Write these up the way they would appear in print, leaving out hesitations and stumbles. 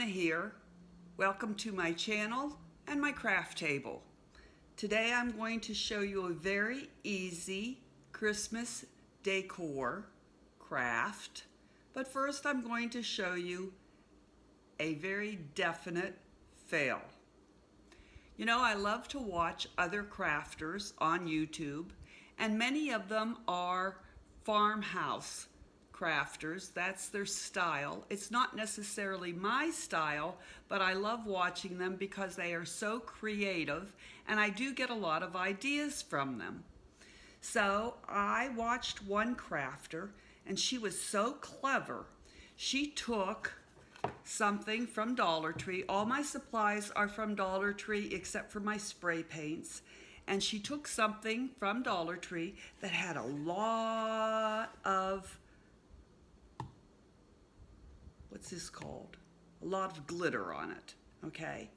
here. Welcome to my channel and my craft table. Today I'm going to show you a very easy Christmas decor craft. But first I'm going to show you a very definite fail. You know, I love to watch other crafters on YouTube, and many of them are farmhouse crafters. That's their style. It's not necessarily my style, but I love watching them because they are so creative and I do get a lot of ideas from them. So I watched one crafter and she was so clever. She took something from Dollar Tree. All my supplies are from Dollar Tree except for my spray paints. And she took something from Dollar Tree that had a lot of, what's this called? A lot of glitter on it, okay?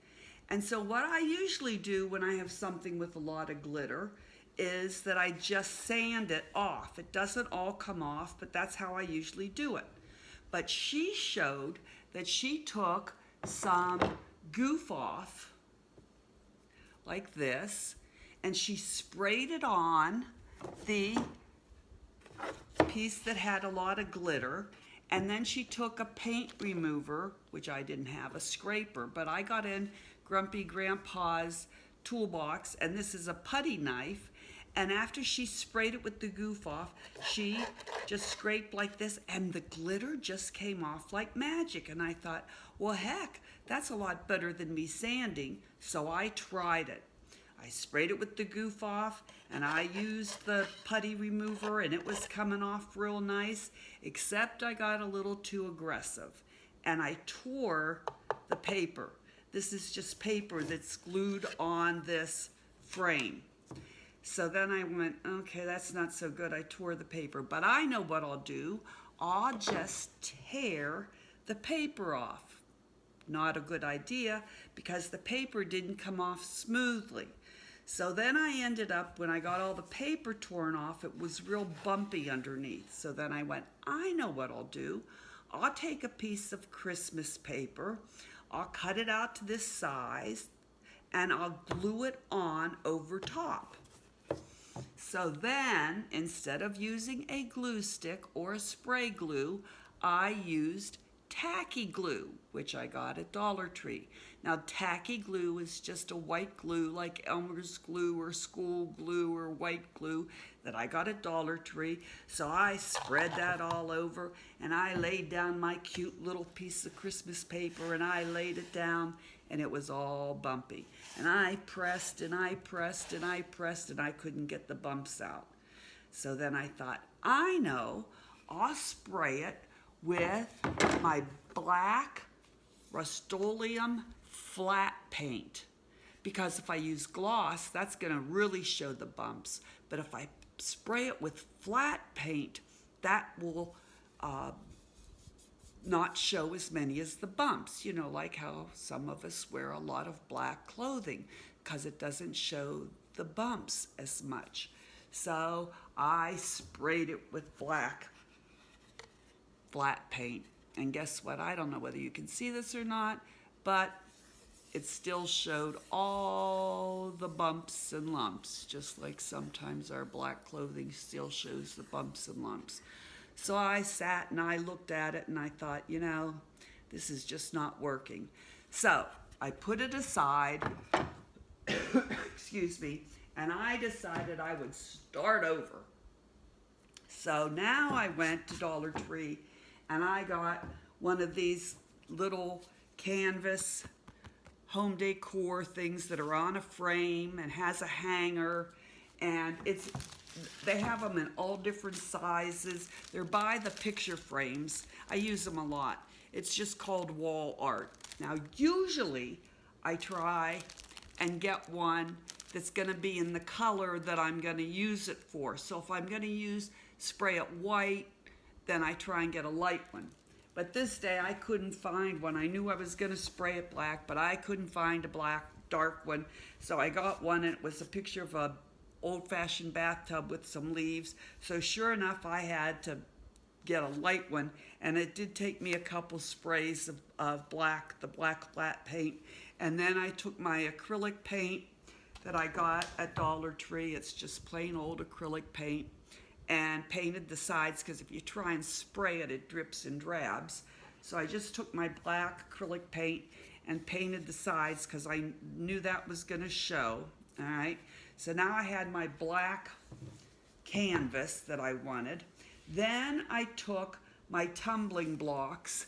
And so what I usually do when I have something with a lot of glitter is that I just sand it off. It doesn't all come off, but that's how I usually do it. But she showed that she took some goof off, like this, and she sprayed it on the piece that had a lot of glitter, and then she took a paint remover, which I didn't have, a scraper, but I got in Grumpy Grandpa's toolbox, and this is a putty knife, and after she sprayed it with the goof off, she just scraped like this, and the glitter just came off like magic, and I thought, well, heck, that's a lot better than me sanding, so I tried it. I sprayed it with the goof off, and I used the putty remover, and it was coming off real nice, except I got a little too aggressive, and I tore the paper. This is just paper that's glued on this frame. So then I went, okay, that's not so good. I tore the paper, but I know what I'll do. I'll just tear the paper off. Not a good idea because the paper didn't come off smoothly. So then I ended up, when I got all the paper torn off, it was real bumpy underneath. So then I went, I know what I'll do. I'll take a piece of Christmas paper, I'll cut it out to this size, and I'll glue it on over top. So then, instead of using a glue stick or a spray glue, I used tacky glue, which I got at Dollar Tree. Now, tacky glue is just a white glue like Elmer's glue or school glue or white glue that I got at Dollar Tree. So I spread that all over, and I laid down my cute little piece of Christmas paper, and I laid it down, and it was all bumpy. And I pressed and I pressed and I pressed, and I couldn't get the bumps out. So then I thought, I know, I'll spray it with my black Rust-Oleum flat paint, because if I use gloss, that's going to really show the bumps, but if I spray it with flat paint, that will not show as many as the bumps, you know, like how some of us wear a lot of black clothing because it doesn't show the bumps as much. So I sprayed it with black flat paint, and guess what? I don't know whether you can see this or not, but it still showed all the bumps and lumps, just like sometimes our black clothing still shows the bumps and lumps. So I sat and I looked at it and I thought, you know, this is just not working. So I put it aside, excuse me, and I decided I would start over. So now I went to Dollar Tree and I got one of these little canvas home decor things that are on a frame and has a hanger, and they have them in all different sizes. They're by the picture frames. I use them a lot. It's just called wall art. Now usually I try and get one that's going to be in the color that I'm going to use it for. So if I'm going to spray it white, then I try and get a light one. But this day I couldn't find one. I knew I was going to spray it black, but I couldn't find a black dark one. So I got one, and it was a picture of a old-fashioned bathtub with some leaves. So sure enough, I had to get a light one, and it did take me a couple sprays of the black flat paint, and then I took my acrylic paint that I got at Dollar Tree. It's just plain old acrylic paint, and painted the sides, because if you try and spray it, it drips and drabs. So I just took my black acrylic paint and painted the sides because I knew that was going to show. All right, so now I had my black canvas that I wanted. Then I took my tumbling blocks,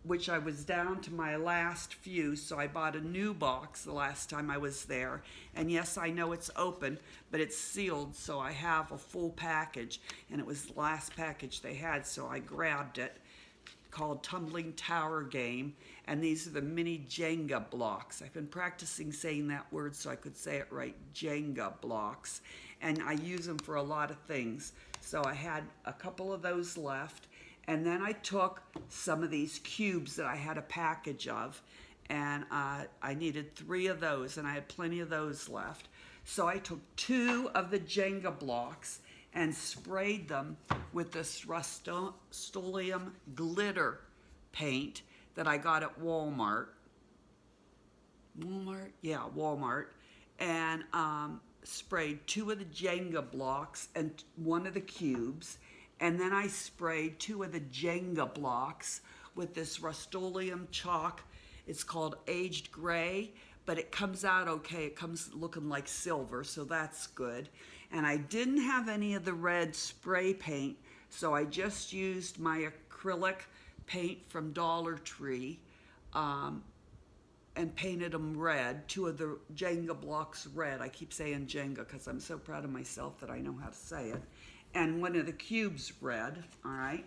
which I was down to my last few, so I bought a new box the last time I was there. And yes, I know it's open, but it's sealed, so I have a full package, and it was the last package they had, so I grabbed it, called Tumbling Tower Game, and these are the mini Jenga blocks. I've been practicing saying that word so I could say it right, Jenga blocks, and I use them for a lot of things. So I had a couple of those left, and then I took some of these cubes that I had a package of, and I needed 3 of those, and I had plenty of those left. So I took 2 of the Jenga blocks and sprayed them with this Rust-Oleum glitter paint that I got at Walmart. Yeah, Walmart. And sprayed 2 of the Jenga blocks and 1 of the cubes. And then I sprayed 2 of the Jenga blocks with this Rust-Oleum chalk. It's called Aged Gray, but it comes out okay. It comes looking like silver, so that's good. And I didn't have any of the red spray paint, so I just used my acrylic paint from Dollar Tree and painted them red, 2 of the Jenga blocks red. I keep saying Jenga because I'm so proud of myself that I know how to say it. And 1 of the cubes red, all right?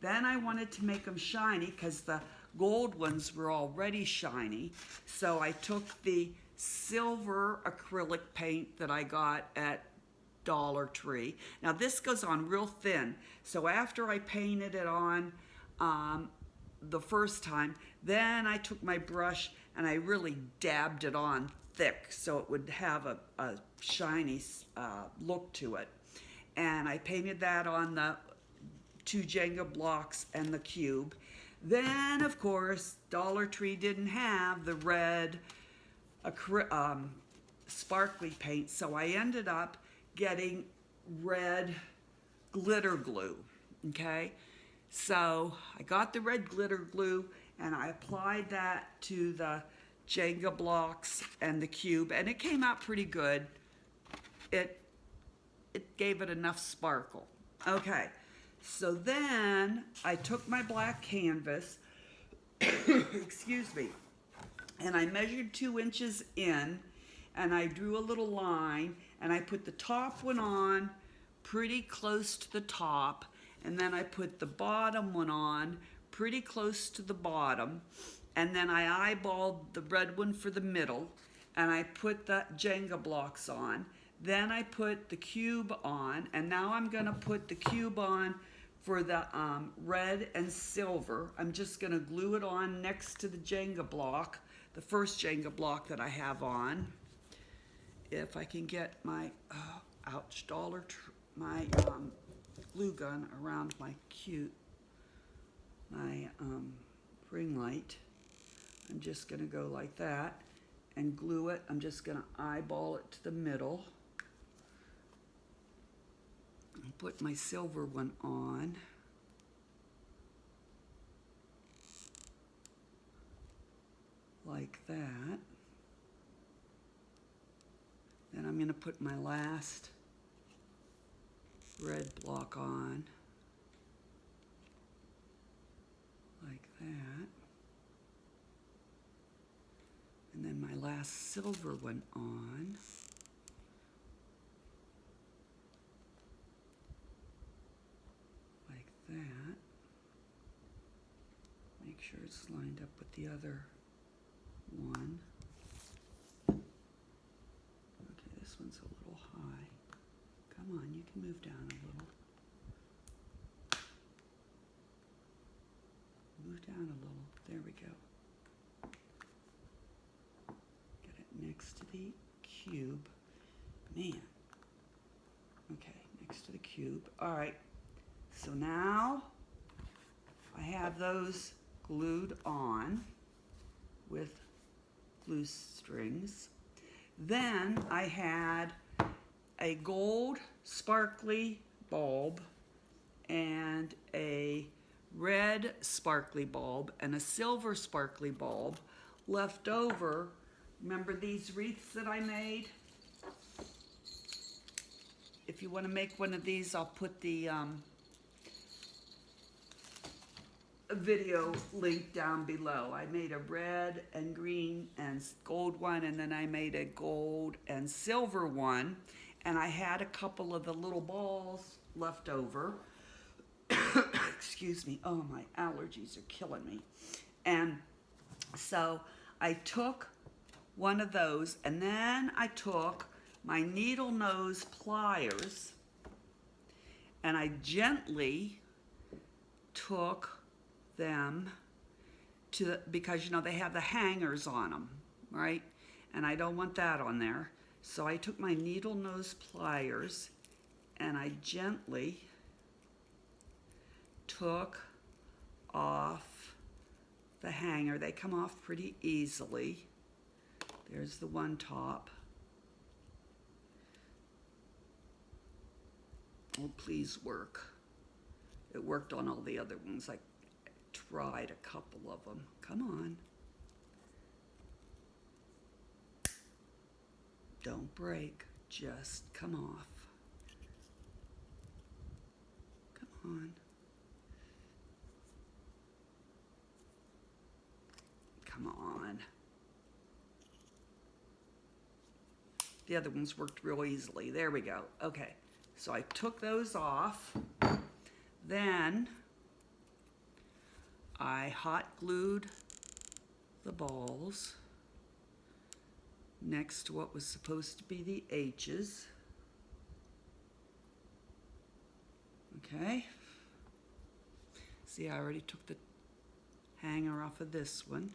Then I wanted to make them shiny because the gold ones were already shiny. So I took the silver acrylic paint that I got at Dollar Tree. Now this goes on real thin. So after I painted it on the first time, then I took my brush and I really dabbed it on thick so it would have a shiny look to it. And I painted that on the 2 Jenga blocks and the cube. Then, of course, Dollar Tree didn't have the red sparkly paint, so I ended up getting red glitter glue, okay? So I got the red glitter glue and I applied that to the Jenga blocks and the cube, and it came out pretty good. It gave it enough sparkle. Okay, so then I took my black canvas, excuse me, and I measured 2 inches in, and I drew a little line, and I put the top one on pretty close to the top, and then I put the bottom one on pretty close to the bottom, and then I eyeballed the red one for the middle, and I put the Jenga blocks on. Then I put the cube on, and now I'm gonna put the cube on for the red and silver. I'm just gonna glue it on next to the Jenga block, the first Jenga block that I have on. If I can get my, my glue gun around my ring light. I'm just gonna go like that and glue it. I'm just gonna eyeball it to the middle. And put my silver one on. Like that. Then I'm gonna put my last red block on. Like that. And then my last silver one on. Like that. Make sure it's lined up with the other one. Okay, this one's a little high. Come on, you can move down a little. Move down a little. There we go. Next to the cube. Man. Okay, next to the cube. All right. So now I have those glued on with glue strings. Then I had a gold sparkly bulb and a red sparkly bulb and a silver sparkly bulb left over. Remember these wreaths that I made? If you want to make one of these, I'll put the video link down below. I made a red and green and gold one, and then I made a gold and silver one, and I had a couple of the little balls left over. Excuse me. Oh, my allergies are killing me. And so I took one of those, and then I took my needle nose pliers and I gently took them to, because you know they have the hangers on them, right? And I don't want that on there. So I took my needle nose pliers and I gently took off the hanger. They come off pretty easily. There's the one top. Oh, please work. It worked on all the other ones. I tried a couple of them. Come on. Don't break. Just come off. Come on. Come on. The other ones worked real easily. There we go. Okay. So I took those off. Then I hot glued the balls next to what was supposed to be the H's. Okay. See, I already took the hanger off of this one.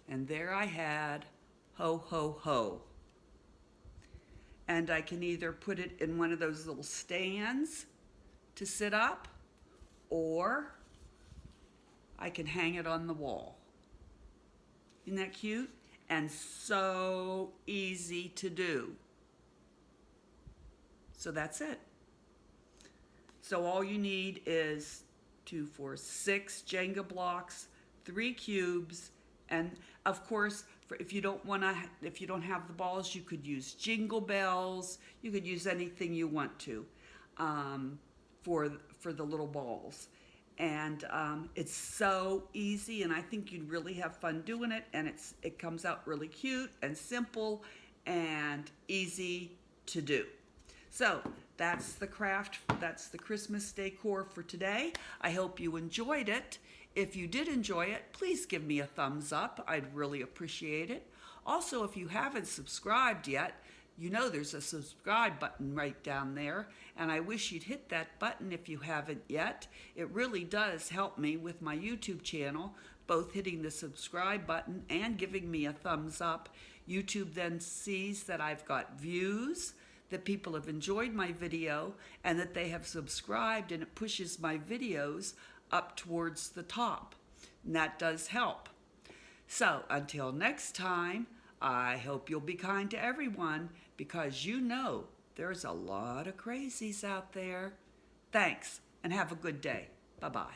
And there I had ho, ho, ho. And I can either put it in one of those little stands to sit up, or I can hang it on the wall. Isn't that cute? And so easy to do. So that's it. So all you need is 2, 4, 6 Jenga blocks, 3 cubes, and of course, if you don't have the balls, you could use jingle bells. You could use anything you want to for the little balls. And it's so easy, and I think you'd really have fun doing it. And it comes out really cute and simple and easy to do. So that's the craft. That's the Christmas decor for today. I hope you enjoyed it. If you did enjoy it, please give me a thumbs up. I'd really appreciate it. Also, if you haven't subscribed yet, you know there's a subscribe button right down there, and I wish you'd hit that button if you haven't yet. It really does help me with my YouTube channel, both hitting the subscribe button and giving me a thumbs up. YouTube then sees that I've got views, that people have enjoyed my video, and that they have subscribed, and it pushes my videos up towards the top, and that does help. So until next time, I hope you'll be kind to everyone, because you know there's a lot of crazies out there. Thanks, and have a good day. Bye-bye.